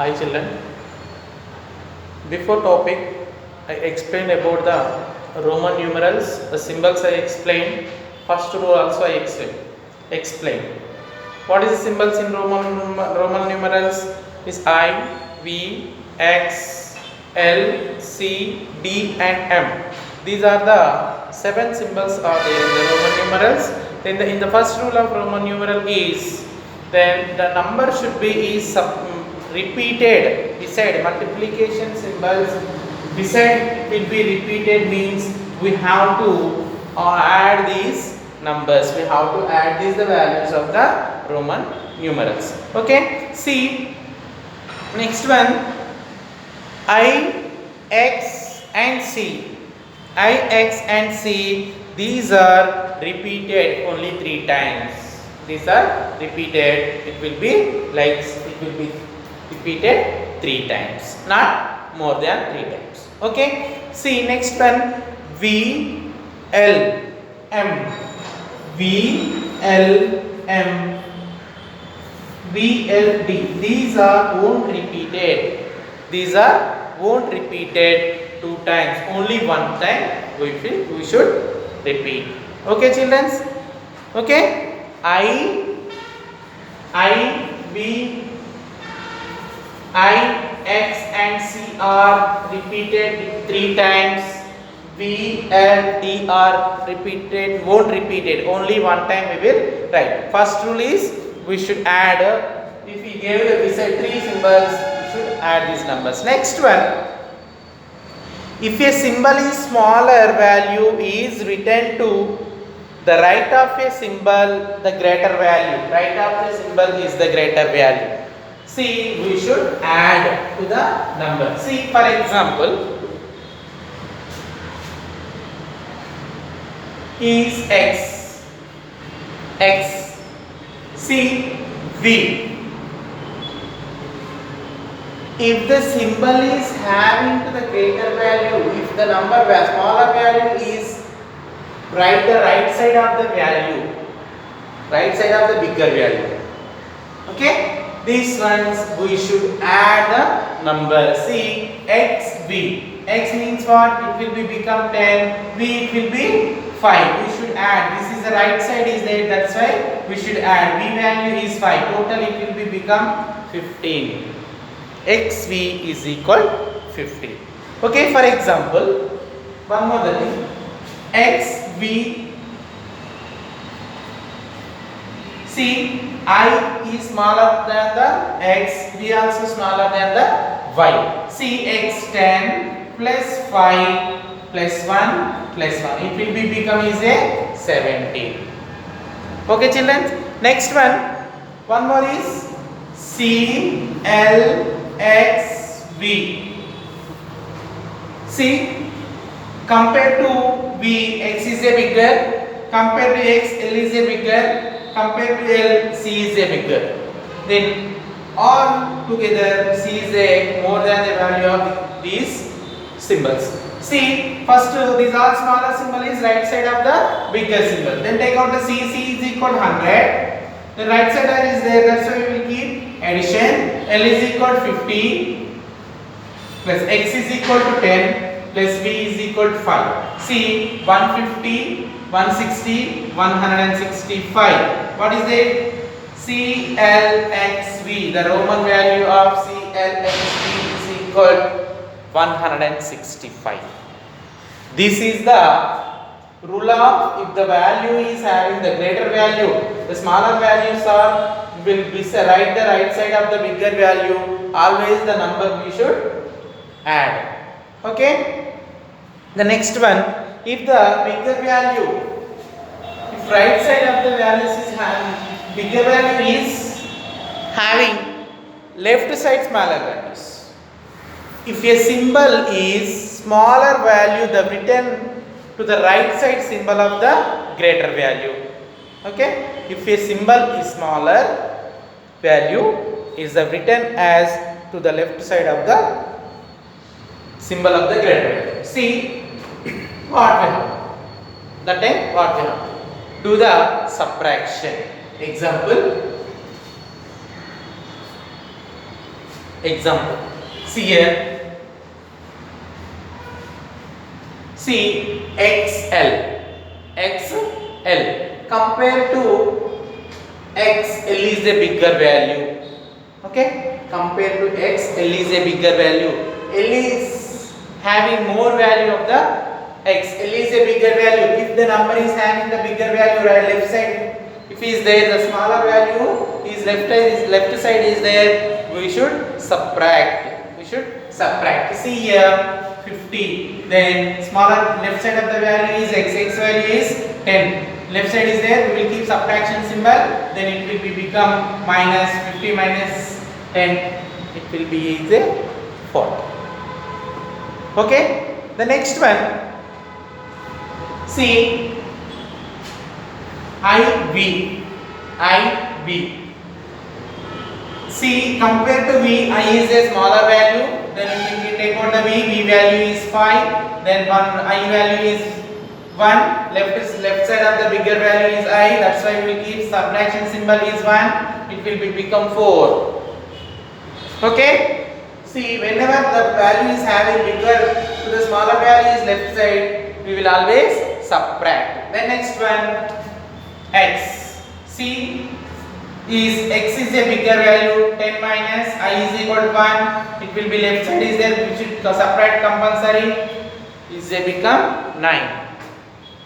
Hi children. Before topic, I explained about the Roman numerals, the symbols I explained. First rule also I explain. What is the symbols in Roman numerals? Is I, V, X, L, C, D and M. These are the 7 symbols are there in the Roman numerals. Then in the first rule of Roman numeral is, then the number should be repeated beside multiplication symbols. Beside it will be repeated means we have to add these numbers. We have to add these the values of the Roman numerals. Okay. See next one, I, X and C. I, X and C, these are repeated only 3 times. These are repeated. It will be repeated 3 times, not more than 3 times. Okay. See next one, V, L, M. V, L, M, V, L, D. These are won't repeated. These are won't repeated 2 times. Only 1 time we should repeat. Okay, children. Okay. V, I, X and C are repeated 3 times. V, L, D are repeated, won't repeat it. Only 1 time we will write. First rule is we should add, if we gave beside 3 symbols, we should add these numbers. Next one, if a symbol is smaller, value is written to the right of a symbol, the greater value. Right of the symbol is the greater value. See, we should add to the number. See, for example, is X, X, C, V. If the symbol is having to the greater value, if the number smaller value is write the right side of the value, right side of the bigger value. Okay. These ones we should add the number. See, X, V. X means what? It will be become 10. V it will be 5. We should add. This is the right side is there. That's why we should add. V value is 5. Total it will be become 15. XV is equal 15. Okay. For example, one more thing. XV. See, I is smaller than the X, V also smaller than the Y. See, X 10 plus 5 plus 1 plus 1. It will be become is a 17. Okay, children. Next one more is C, L, X, V. See, compared to V, X is a bigger. Compared to X, L is a bigger. Compared to L, C is a bigger. Then all together C is a more than the value of these symbols. See, first these are smaller symbol is right side of the bigger symbol. Then take out the C. C is equal to 100. The right side is there. That's why we will keep addition. L is equal to 50 plus X is equal to 10 plus V is equal to 5. See, 150. 160, 165. What is it? CLXV. The Roman value of CLXV is equal to 165. This is the rule of if the value is having the greater value, the smaller values will be right the right side of the bigger value. Always the number we should add. Okay. The next one. If the bigger value, if right side of the values is having, bigger value is having left side smaller values. If a symbol is smaller value, the written to the right side symbol of the greater value. Okay. If a symbol is smaller, value is written as to the left side of the symbol of the greater value. See. What we have? That time what we have? Do the subtraction. Example, Example. See here. See XL. XL. Compared to XL is a bigger value. Okay. Compared to X, L is a bigger value. L is having more value of the X. L is a bigger value. If the number is having the bigger value, right, left side, if is there, the smaller value is left side is there, we should subtract. We should subtract. See here 50. Then smaller left side of the value is X. X value is 10. Left side is there, we will keep subtraction symbol, then it will become minus 50 minus 10, it will be is a 40. Okay, the next one, see IV. See, compared to V, I is a smaller value, then if we take out the V value is 5, then I value is 1, left side of the bigger value is I, that's why we will keep subtraction symbol is 1, it will become 4. Okay, see, whenever the value is having bigger to the smaller value is left side, we will always subtract. The next one, X. See, X is a bigger value, 10 minus I is equal to 1, it will be left side is there, we should subtract compulsory, is a become 9.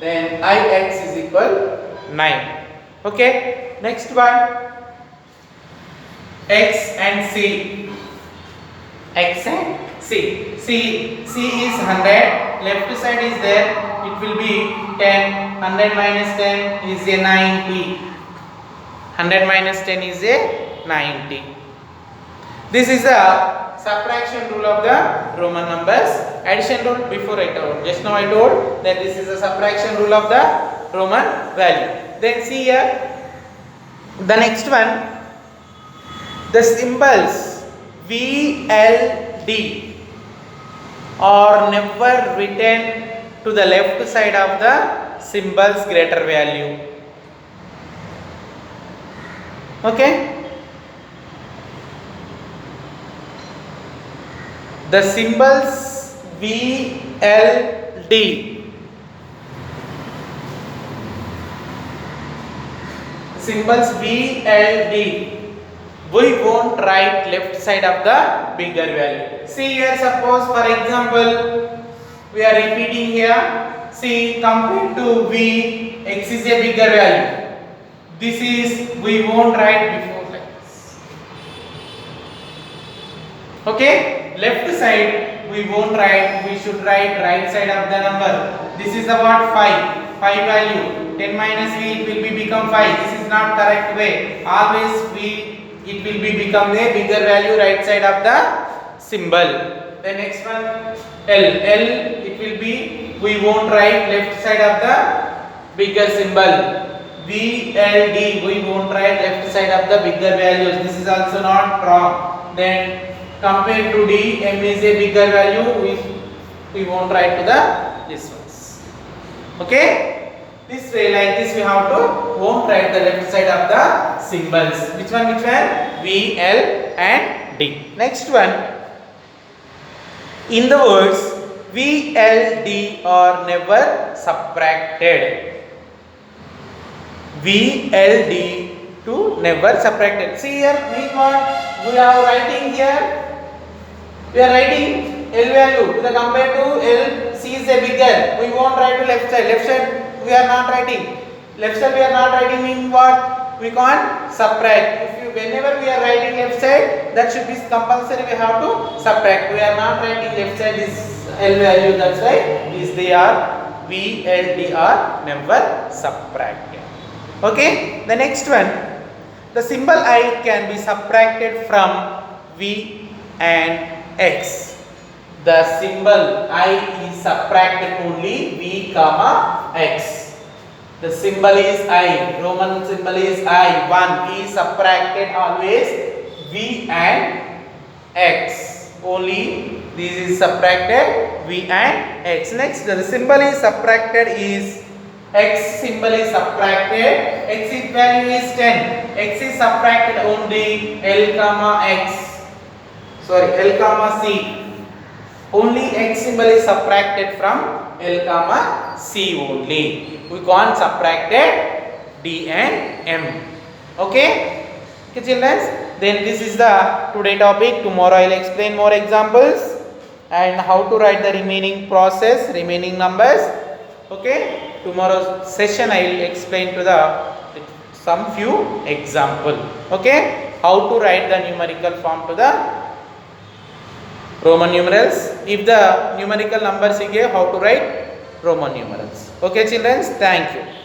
Then Ix is equal 9. Okay, next one, X and C. X and C. C is 100, left side is there, it will be 10, 100 minus 10 is a 90. 100 minus 10 is a 90. This is the subtraction rule of the Roman numbers. Addition rule before I told. Just now I told that this is the subtraction rule of the Roman value. Then see here, the next one, the symbols VLD are never written to the left side of the symbol's greater value. Okay, the symbols VLD, we won't write left side of the bigger value. See here, suppose for example we are repeating here, see, compared to V, X is a bigger value. This is, we won't write before like this. Okay, left side we won't write, we should write right side of the number. This is the what, 5 value, 10 minus V, it will become 5. This is not correct way. Always it will become a bigger value right side of the symbol. The next one, L, it will be, we won't write left side of the bigger symbol. VLD, we won't write left side of the bigger values. This is also not wrong. Then compared to D, M is a bigger value, we won't write to the this ones. Okay, this way, like this we have to won't write the left side of the symbols. Which one? V, L and D. Next one, in the words V, L, D are never subtracted. V, L, D to never subtracted. See here, we are writing here, we are writing L value to the compared to L, C is a bigger, we won't write to left side we are not writing, left side we are not writing mean what? We can't subtract. Whenever we are writing left side, that should be compulsory, we have to subtract. We are not writing left side is L value, that's why they are V, L, D are never subtracted. Okay, the next one, the symbol I can be subtracted from V and X. The symbol I is subtracted only V comma X. The symbol is I, Roman symbol is I, 1 is subtracted always V and X. Only this is subtracted V and X. Next, the symbol is subtracted is X symbol is subtracted, X value is 10, X is subtracted only L comma X. sorry, L comma C. Only X symbol is subtracted from L comma C only. We can't subtract D and M. Okay? Okay children. Then this is the today topic. Tomorrow I will explain more examples and how to write the remaining process, remaining numbers. Okay? Tomorrow's session I will explain to the some few example. Okay? How to write the numerical form to the Roman numerals. If the numerical numbers you gave, how to write Roman numerals. Okay children, thank you.